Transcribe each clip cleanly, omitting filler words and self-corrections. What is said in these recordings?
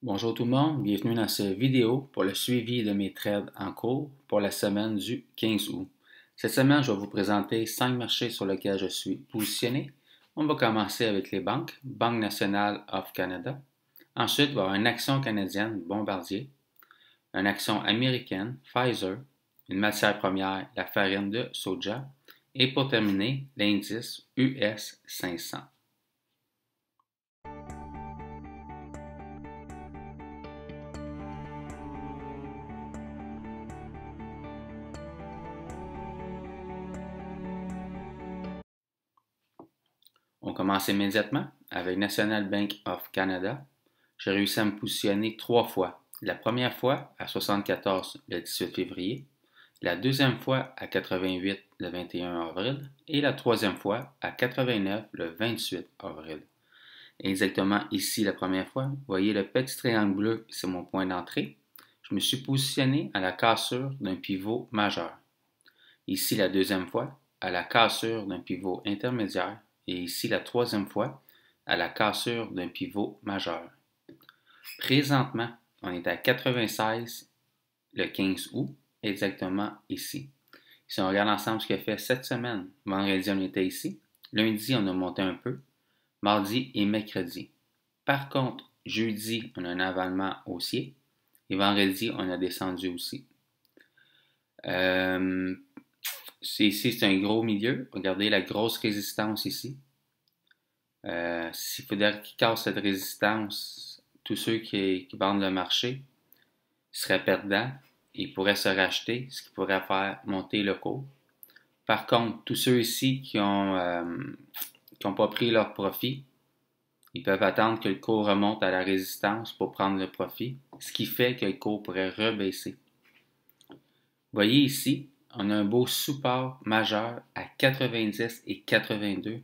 Bonjour tout le monde, bienvenue dans cette vidéo pour le suivi de mes trades en cours pour la semaine du 15 août. Cette semaine, je vais vous présenter 5 marchés sur lesquels je suis positionné. On va commencer avec les banques, Banque nationale of Canada. Ensuite, il va y avoir une action canadienne, Bombardier, une action américaine, Pfizer, une matière première, la farine de soja, et pour terminer, l'indice US 500. On commence immédiatement avec National Bank of Canada. J'ai réussi à me positionner 3 fois. La première fois à 74 le 18 février, la deuxième fois à 88 le 21 avril et la troisième fois à 89 le 28 avril. Exactement ici la première fois, vous voyez le petit triangle bleu, c'est mon point d'entrée. Je me suis positionné à la cassure d'un pivot majeur. Ici la deuxième fois, à la cassure d'un pivot intermédiaire et ici la troisième fois, à la cassure d'un pivot majeur. Présentement, on est à 96 le 15 août, exactement ici. Si on regarde ensemble ce qu'il a fait cette semaine, vendredi on était ici, lundi on a monté un peu, mardi et mercredi. Par contre, jeudi on a un avalement haussier et vendredi on a descendu aussi. Ici c'est un gros milieu, regardez la grosse résistance ici. S'il faudrait qu'ils cassent cette résistance, tous ceux qui vendent le marché seraient perdants. Ils pourraient se racheter, ce qui pourrait faire monter le cours. Par contre, tous ceux ici qui n'ont pas pris leur profit, ils peuvent attendre que le cours remonte à la résistance pour prendre le profit, ce qui fait que le cours pourrait rebaisser. Vous voyez ici, on a un beau support majeur à 90 et 82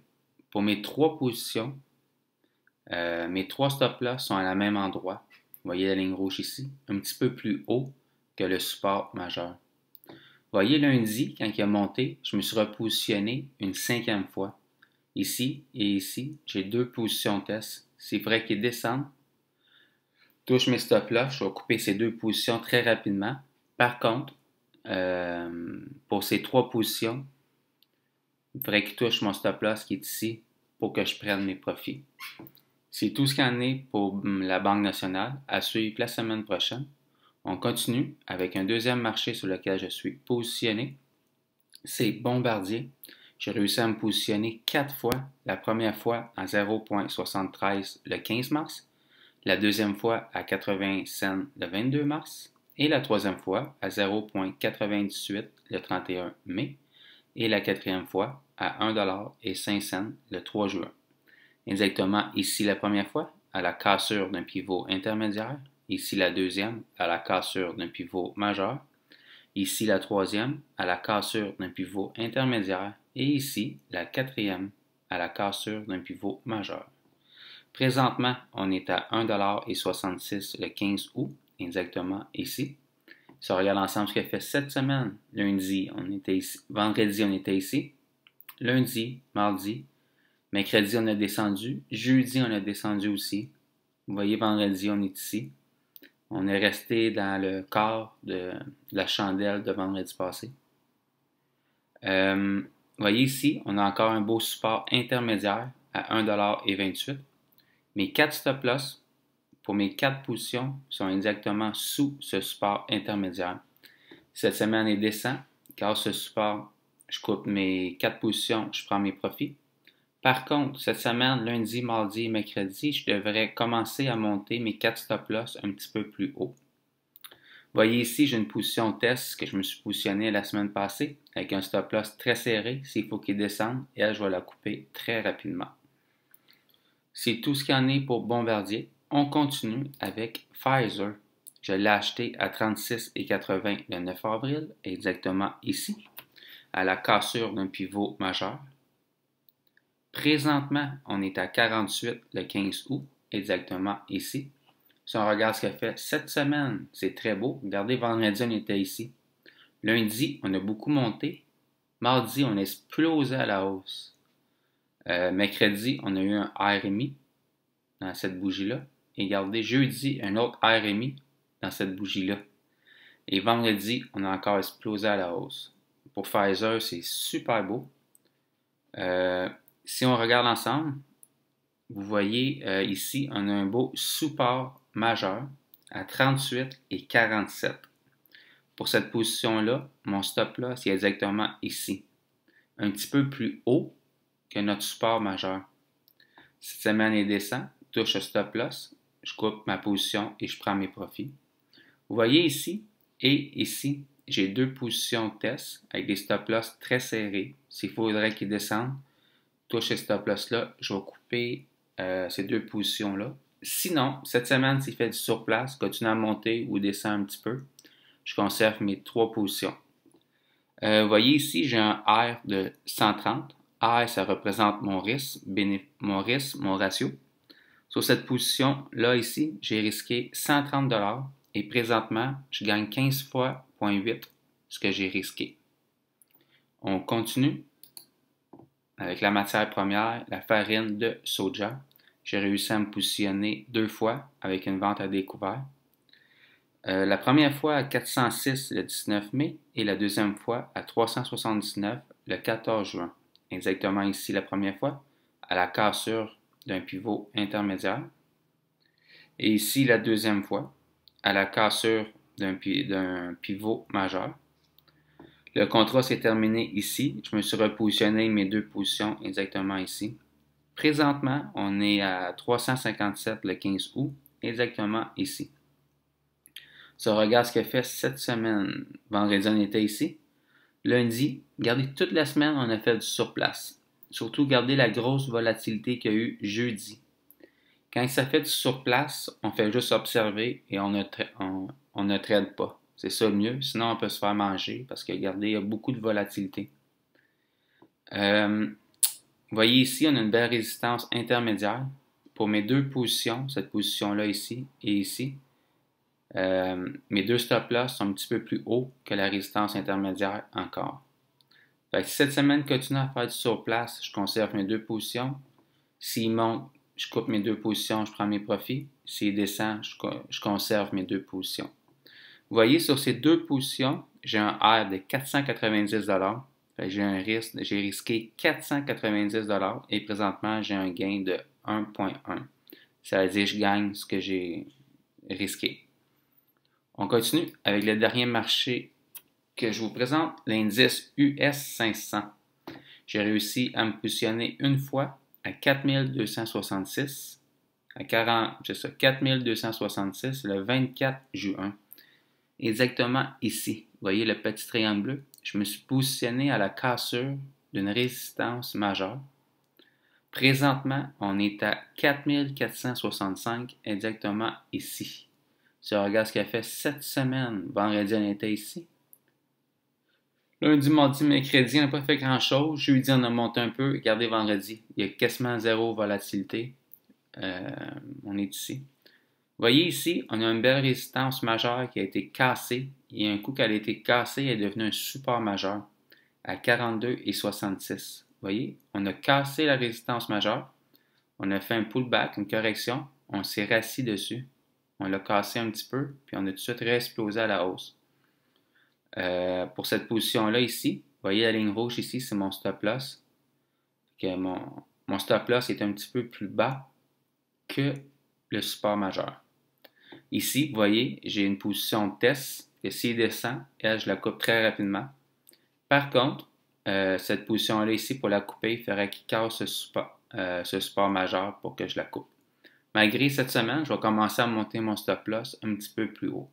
pour mes 3 positions. Mes 3 stop-loss sont à la même endroit. Vous voyez la ligne rouge ici, un petit peu plus haut que le support majeur. Vous voyez lundi, quand il a monté, je me suis repositionné une 5e fois. Ici et ici, j'ai 2 positions test. C'est vrai qu'il descend, touche mes stop-loss, je vais couper ces 2 positions très rapidement. Par contre, pour ces 3 positions, il faudrait qu'il touche mon stop-loss qui est ici pour que je prenne mes profits. C'est tout ce qu'il y en est pour la Banque nationale. À suivre la semaine prochaine. On continue avec un deuxième marché sur lequel je suis positionné. C'est Bombardier. J'ai réussi à me positionner 4 fois. La première fois à 0,73 le 15 mars. La deuxième fois à 80 cents le 22 mars. Et la troisième fois à 0,98 le 31 mai. Et la quatrième fois à 1,05 $ le 3 juin. Exactement ici la première fois, à la cassure d'un pivot intermédiaire. Ici la deuxième, à la cassure d'un pivot majeur. Ici la troisième, à la cassure d'un pivot intermédiaire. Et ici la quatrième, à la cassure d'un pivot majeur. Présentement, on est à 1,66 $ le 15 août, exactement ici. Si on regarde ensemble ce qu'il a fait cette semaine, lundi, on était ici, vendredi, on était ici, lundi, mardi, mercredi, on a descendu. Jeudi, on a descendu aussi. Vous voyez, vendredi, on est ici. On est resté dans le quart de la chandelle de vendredi passé. Vous voyez ici, on a encore un beau support intermédiaire à 1,28 $. Mes 4 stop-loss pour mes 4 positions sont exactement sous ce support intermédiaire. Cette semaine, il descend. Car ce support, je coupe mes 4 positions, je prends mes profits. Par contre, cette semaine, lundi, mardi et mercredi, je devrais commencer à monter mes 4 stop-loss un petit peu plus haut. Vous voyez ici, j'ai une position test que je me suis positionné la semaine passée avec un stop-loss très serré. S'il faut qu'il descende, et là, je vais la couper très rapidement. C'est tout ce qu'il y en est pour Bombardier. On continue avec Pfizer. Je l'ai acheté à 36,80 le 9 avril, exactement ici, à la cassure d'un pivot majeur. Présentement, on est à 48 le 15 août, exactement ici. Si on regarde ce qu'il a fait cette semaine, c'est très beau. Regardez, vendredi, on était ici. Lundi, on a beaucoup monté. Mardi, on a explosé à la hausse. Mercredi, on a eu un RMI dans cette bougie-là. et garder jeudi un autre RMI dans cette bougie-là. Et vendredi, on a encore explosé à la hausse. Pour Pfizer, c'est super beau. Si on regarde ensemble, vous voyez ici, on a un beau support majeur à 38 et 47. Pour cette position-là, mon stop là, c'est exactement ici. Un petit peu plus haut que notre support majeur. Cette semaine, il descend, touche le stop loss, je coupe ma position et je prends mes profits. Vous voyez ici et ici, j'ai deux positions test avec des stop loss très serrés. S'il faudrait qu'ils descendent, touche ces stop loss-là, je vais couper ces deux positions-là. Sinon, cette semaine, s'il fait du surplace, continue à monter ou descend un petit peu, je conserve mes trois positions. Vous voyez ici, j'ai un R de 130. R, ça représente mon risque, mon ratio. Sur cette position-là ici, j'ai risqué 130 $ et présentement, je gagne 15 fois 0,8 ce que j'ai risqué. On continue avec la matière première, la farine de soja. J'ai réussi à me positionner 2 fois avec une vente à découvert. La première fois à 406 le 19 mai et la deuxième fois à 379 le 14 juin. Exactement ici la première fois, à la cassure d'un pivot intermédiaire. Et ici la deuxième fois, à la cassure d'un pivot majeur. Le contrat s'est terminé ici. Je me suis repositionné mes deux positions exactement ici. Présentement, on est à 357 le 15 août, exactement ici. Si on regarde ce qu'il a fait cette semaine, vendredi, on était ici. Lundi, regardez, toute la semaine, on a fait du surplace. Surtout, regardez la grosse volatilité qu'il y a eu jeudi. Quand ça fait du surplace, on fait juste observer et on ne trade pas. C'est ça le mieux. Sinon, on peut se faire manger parce que, regardez, il y a beaucoup de volatilité. Vous voyez ici, on a une belle résistance intermédiaire pour mes deux positions, cette position-là ici et ici. Mes deux stop-loss sont un petit peu plus hauts que la résistance intermédiaire encore. Fait que si cette semaine continue à faire du surplace, je conserve mes deux positions. S'il monte, je coupe mes deux positions, je prends mes profits. S'il descend, je conserve mes deux positions. Vous voyez, sur ces deux positions, j'ai un R de 490 $. J'ai risqué 490 $ et présentement, j'ai un gain de 1,1. Ça veut dire que je gagne ce que j'ai risqué. On continue avec le dernier marché que je vous présente, l'indice US 500. J'ai réussi à me positionner une fois à 4266, 4266 le 24 juin. Exactement ici. Vous voyez le petit triangle bleu? Je me suis positionné à la cassure d'une résistance majeure. Présentement, on est à 4465 exactement ici. Si on regarde ce qu'il a fait cette semaine, vendredi, on était ici. Lundi, mardi, mercredi, on n'a pas fait grand-chose. Jeudi, on a monté un peu. Regardez vendredi, il y a quasiment zéro volatilité. On est ici. Vous voyez ici, on a une belle résistance majeure qui a été cassée. Et un coup qu'elle a été cassée, elle est devenue un support majeur à 42,66. Vous voyez, on a cassé la résistance majeure. On a fait un pullback, une correction. On s'est rassis dessus. On l'a cassé un petit peu, puis on a tout de suite réexplosé à la hausse. Pour cette position-là ici, vous voyez la ligne rouge ici, c'est mon stop loss. Mon stop loss est un petit peu plus bas que le support majeur. Ici, vous voyez, j'ai une position de test que s'il descend, elle, je la coupe très rapidement. Par contre, cette position-là ici, pour la couper, il faudrait qu'il casse ce support majeur pour que je la coupe. Malgré cette semaine, je vais commencer à monter mon stop loss un petit peu plus haut.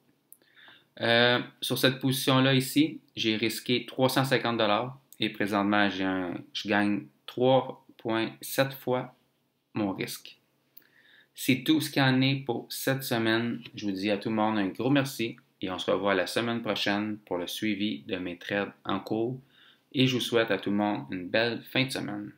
Sur cette position-là ici, j'ai risqué 350 $ et présentement, je gagne 3,7 fois mon risque. C'est tout ce qu'il y en est pour cette semaine. Je vous dis à tout le monde un gros merci et on se revoit la semaine prochaine pour le suivi de mes trades en cours. Et je vous souhaite à tout le monde une belle fin de semaine.